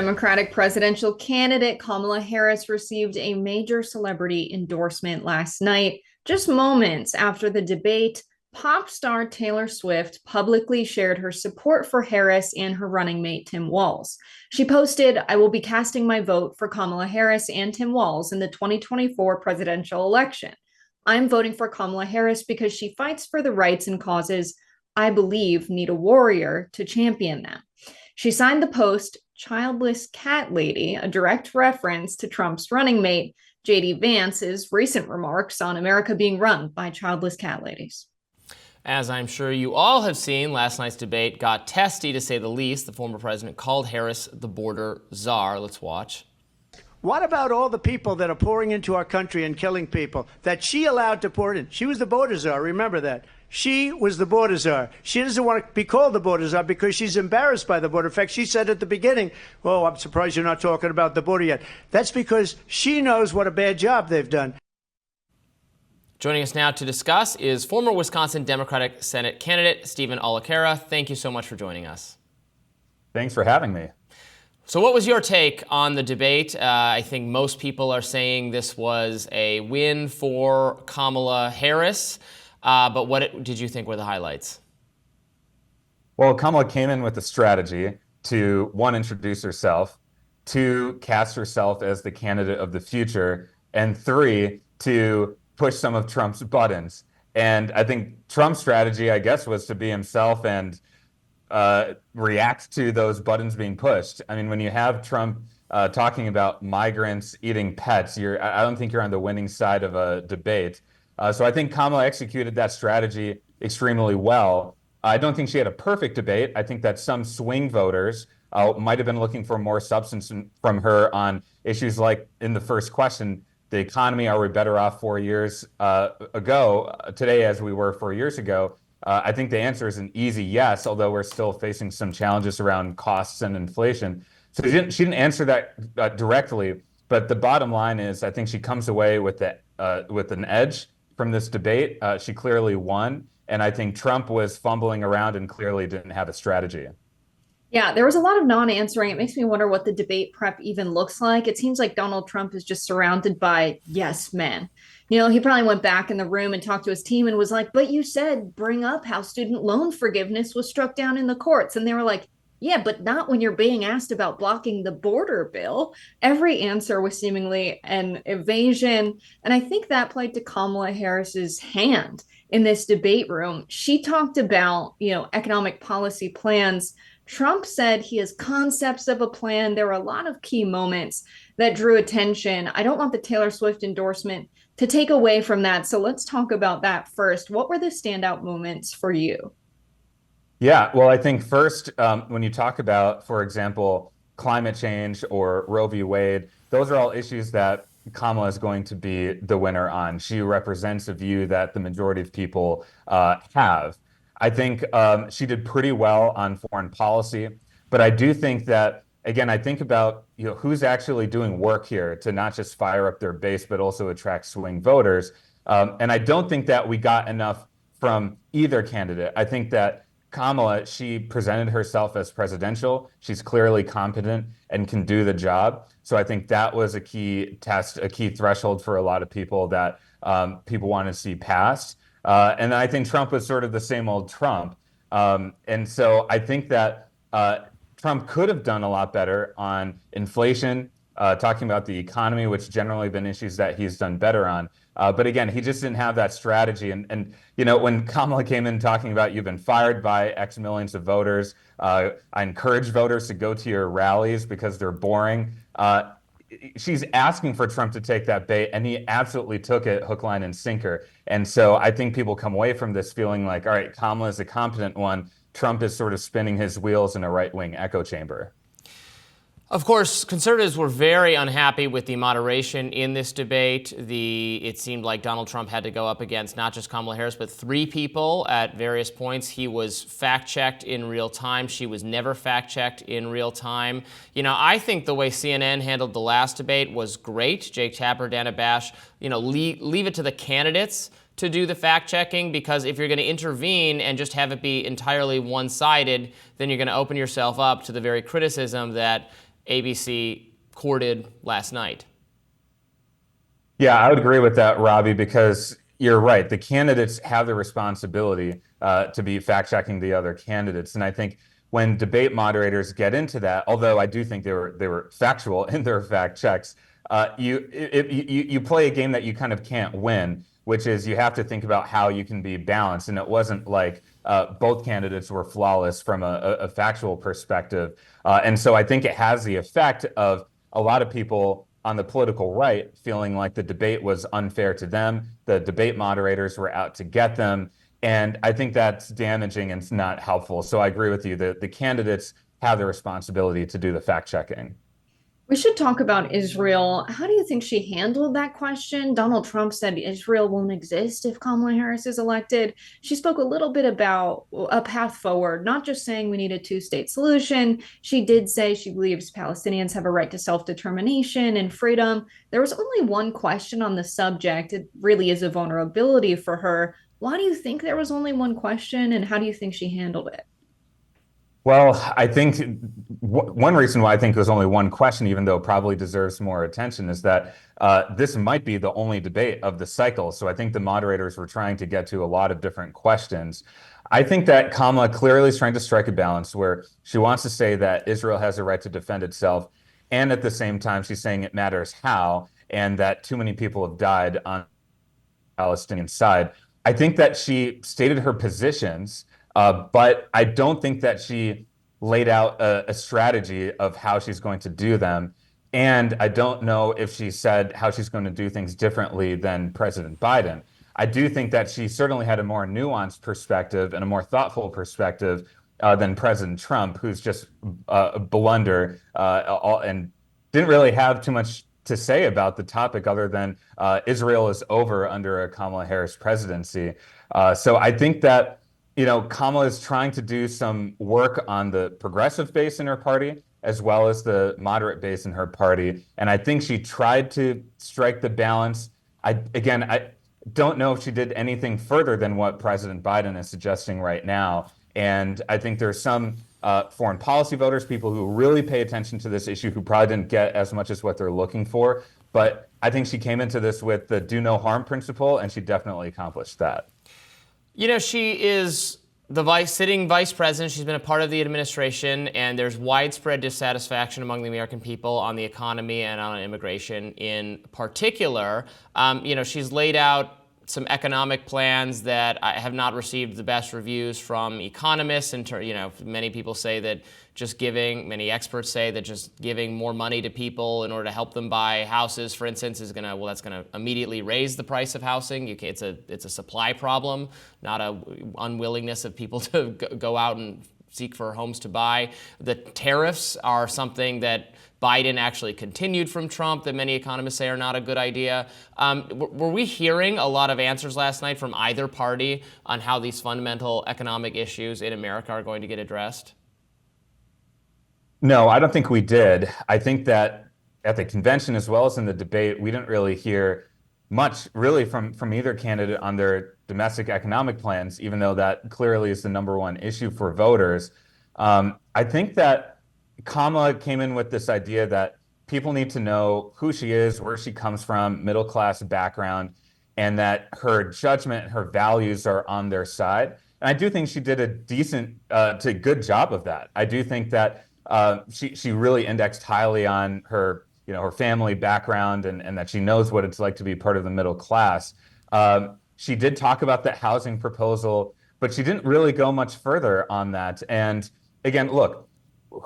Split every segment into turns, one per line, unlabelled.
Democratic presidential candidate Kamala Harris received a major celebrity endorsement last night, just moments after the debate. Pop star Taylor Swift publicly shared her support for Harris and her running mate Tim Walz. She posted, "I will be casting my vote for Kamala Harris and Tim Walz in the 2024 presidential election. I'm voting for Kamala Harris because she fights for the rights and causes I believe need a warrior to champion them." She signed the post "Childless Cat Lady," a direct reference to Trump's running mate, J.D. Vance's recent remarks on America being run by childless cat ladies.
As I'm sure you all have seen, last night's debate got testy, to say the least. The former president called Harris the border czar. Let's watch.
What about all the people that are pouring into our country and killing people that she allowed to pour in? She was the border czar. Remember that. She was the border czar. She doesn't want to be called the border czar because she's embarrassed by the border. In fact, she said at the beginning, "Oh, I'm surprised you're not talking about the border yet." That's because she knows what a bad job they've done.
Joining us now to discuss is former Wisconsin Democratic Senate candidate Steven Olikara. Thank you so much for joining us.
Thanks for having me.
So what was your take on the debate? I think most people are saying this was a win for Kamala Harris. But what did you think were the highlights?
Well, Kamala came in with a strategy to, one, introduce herself, two, cast herself as the candidate of the future, and three, to push some of Trump's buttons. And I think Trump's strategy, I guess, was to be himself and react to those buttons being pushed. I mean, when you have Trump talking about migrants eating pets, I don't think you're on the winning side of a debate. So I think Kamala executed that strategy extremely well. I don't think she had a perfect debate. I think that some swing voters might have been looking for more substance from her on issues like, in the first question, the economy. Are we better off 4 years ago today as we were 4 years ago? I think the answer is an easy yes, although we're still facing some challenges around costs and inflation. So she didn't answer that directly. But the bottom line is, I think she comes away with an edge from this debate. She clearly won, and I think Trump was fumbling around and clearly didn't have a strategy.
Yeah, there was a lot of non-answering. It makes me wonder what the debate prep even looks like. It seems like Donald Trump is just surrounded by yes men. He probably went back in the room and talked to his team and was like, "But you said bring up how student loan forgiveness was struck down in the courts." And they were like, "Yeah, but not when you're being asked about blocking the border bill." Every answer was seemingly an evasion. And I think that played to Kamala Harris's hand in this debate room. She talked about, economic policy plans. Trump said he has concepts of a plan. There were a lot of key moments that drew attention. I don't want the Taylor Swift endorsement to take away from that. So let's talk about that first. What were the standout moments for you?
Yeah, well, I think first, when you talk about, for example, climate change or Roe v. Wade, those are all issues that Kamala is going to be the winner on. She represents a view that the majority of people have. I think she did pretty well on foreign policy, but I do think that, again, I think about who's actually doing work here to not just fire up their base, but also attract swing voters. And I don't think that we got enough from either candidate. I think that Kamala, she presented herself as presidential. She's clearly competent and can do the job. So I think that was a key test, a key threshold for a lot of people that people want to see passed. And I think Trump was sort of the same old Trump. And so I think that Trump could have done a lot better on inflation, talking about the economy, which generally have been issues that he's done better on. But again, he just didn't have that strategy. And when Kamala came in talking about you've been fired by X millions of voters, I encourage voters to go to your rallies because they're boring. She's asking for Trump to take that bait, and he absolutely took it hook, line, and sinker. And so I think people come away from this feeling like, all right, Kamala is a competent one. Trump is sort of spinning his wheels in a right-wing echo chamber.
Of course, conservatives were very unhappy with the moderation in this debate. It seemed like Donald Trump had to go up against not just Kamala Harris, but three people at various points. He was fact-checked in real time. She was never fact-checked in real time. I think the way CNN handled the last debate was great. Jake Tapper, Dana Bash, leave it to the candidates to do the fact-checking, because if you're going to intervene and just have it be entirely one-sided, then you're going to open yourself up to the very criticism that ABC courted last night.
Yeah, I would agree with that, Robbie, because you're right. The candidates have the responsibility to be fact-checking the other candidates. And I think when debate moderators get into that, although I do think they were factual in their fact checks, you play a game that you kind of can't win, which is you have to think about how you can be balanced. And it wasn't like both candidates were flawless from a factual perspective. And so I think it has the effect of a lot of people on the political right feeling like the debate was unfair to them. The debate moderators were out to get them. And I think that's damaging and it's not helpful. So I agree with you that the candidates have the responsibility to do the fact checking.
We should talk about Israel. How do you think she handled that question? Donald Trump said Israel won't exist if Kamala Harris is elected. She spoke a little bit about a path forward, not just saying we need a two-state solution. She did say she believes Palestinians have a right to self-determination and freedom. There was only one question on the subject. It really is a vulnerability for her. Why do you think there was only one question, and how do you think she handled it?
Well, I think one reason why I think there's only one question, even though it probably deserves more attention, is that this might be the only debate of the cycle. So I think the moderators were trying to get to a lot of different questions. I think that Kamala clearly is trying to strike a balance where she wants to say that Israel has a right to defend itself. And at the same time, she's saying it matters how, and that too many people have died on the Palestinian side. I think that she stated her positions. But I don't think that she laid out a strategy of how she's going to do them. And I don't know if she said how she's going to do things differently than President Biden. I do think that she certainly had a more nuanced perspective and a more thoughtful perspective than President Trump, who's just a blunder and didn't really have too much to say about the topic other than Israel is over under a Kamala Harris presidency. So I think that Kamala is trying to do some work on the progressive base in her party, as well as the moderate base in her party. And I think she tried to strike the balance. I don't know if she did anything further than what President Biden is suggesting right now. And I think there's some foreign policy voters, people who really pay attention to this issue, who probably didn't get as much as what they're looking for. But I think she came into this with the do no harm principle, and she definitely accomplished that.
She is the sitting vice president. She's been a part of the administration, and there's widespread dissatisfaction among the American people on the economy and on immigration in particular. She's laid out some economic plans that have not received the best reviews from economists. And many people say that many experts say that just giving more money to people in order to help them buy houses, for instance, that's gonna immediately raise the price of housing. It's a supply problem, not a unwillingness of people to go out and seek for homes to buy. The tariffs are something that Biden actually continued from Trump that many economists say are not a good idea. Were we hearing a lot of answers last night from either party on how these fundamental economic issues in America are going to get addressed?
No, I don't think we did. I think that at the convention as well as in the debate, we didn't really hear much really from either candidate on their domestic economic plans, even though that clearly is the number one issue for voters. I think that Kamala came in with this idea that people need to know who she is, where she comes from, middle class background, and that her judgment and her values are on their side. And I do think she did a decent to good job of that. I do think that she really indexed highly on her her family background and that she knows what it's like to be part of the middle class. She did talk about the housing proposal, but she didn't really go much further on that. And again, look,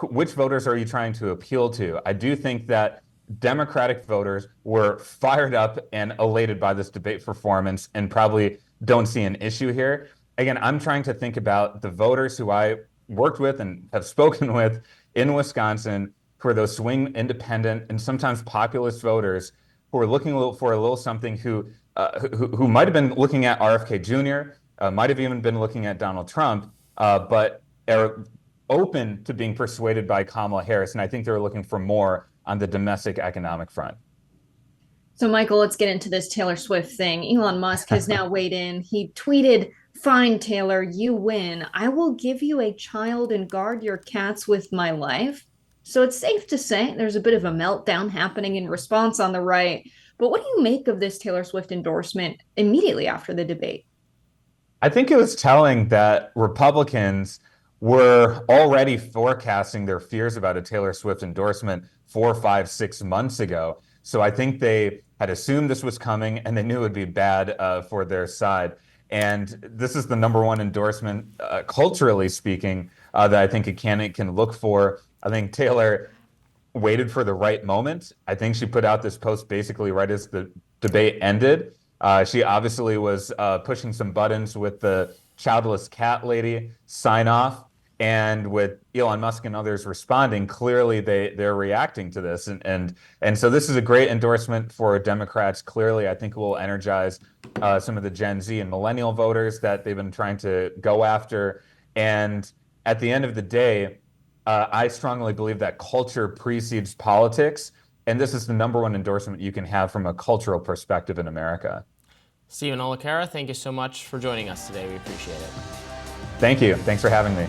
which voters are you trying to appeal to? I do think that Democratic voters were fired up and elated by this debate performance and probably don't see an issue here. Again, I'm trying to think about the voters who I worked with and have spoken with in Wisconsin, who are those swing independent and sometimes populist voters who are looking for a little something, who might have been looking at RFK Jr., might have even been looking at Donald Trump, but are open to being persuaded by Kamala Harris. And I think they're looking for more on the domestic economic front.
So, Michael, let's get into this Taylor Swift thing. Elon Musk has now weighed in. He tweeted, "Fine, Taylor, you win. I will give you a child and guard your cats with my life." So it's safe to say there's a bit of a meltdown happening in response on the right. But what do you make of this Taylor Swift endorsement immediately after the debate?
I think it was telling that Republicans were already forecasting their fears about a Taylor Swift endorsement 4, 5, 6 months ago. So I think they had assumed this was coming and they knew it would be bad for their side. And this is the number one endorsement, culturally speaking, that I think a candidate can look for. I think Taylor waited for the right moment. I think she put out this post basically right as the debate ended. She obviously was pushing some buttons with the childless cat lady sign off, and with Elon Musk and others responding, clearly they're reacting to this, and so this is a great endorsement for Democrats. Clearly, I think it will energize some of the Gen Z and millennial voters that they've been trying to go after. And at the end of the day, I strongly believe that culture precedes politics, and this is the number one endorsement you can have from a cultural perspective in America.
Steven Olikara, thank you so much for joining us today. We appreciate it.
Thank you. Thanks for having me.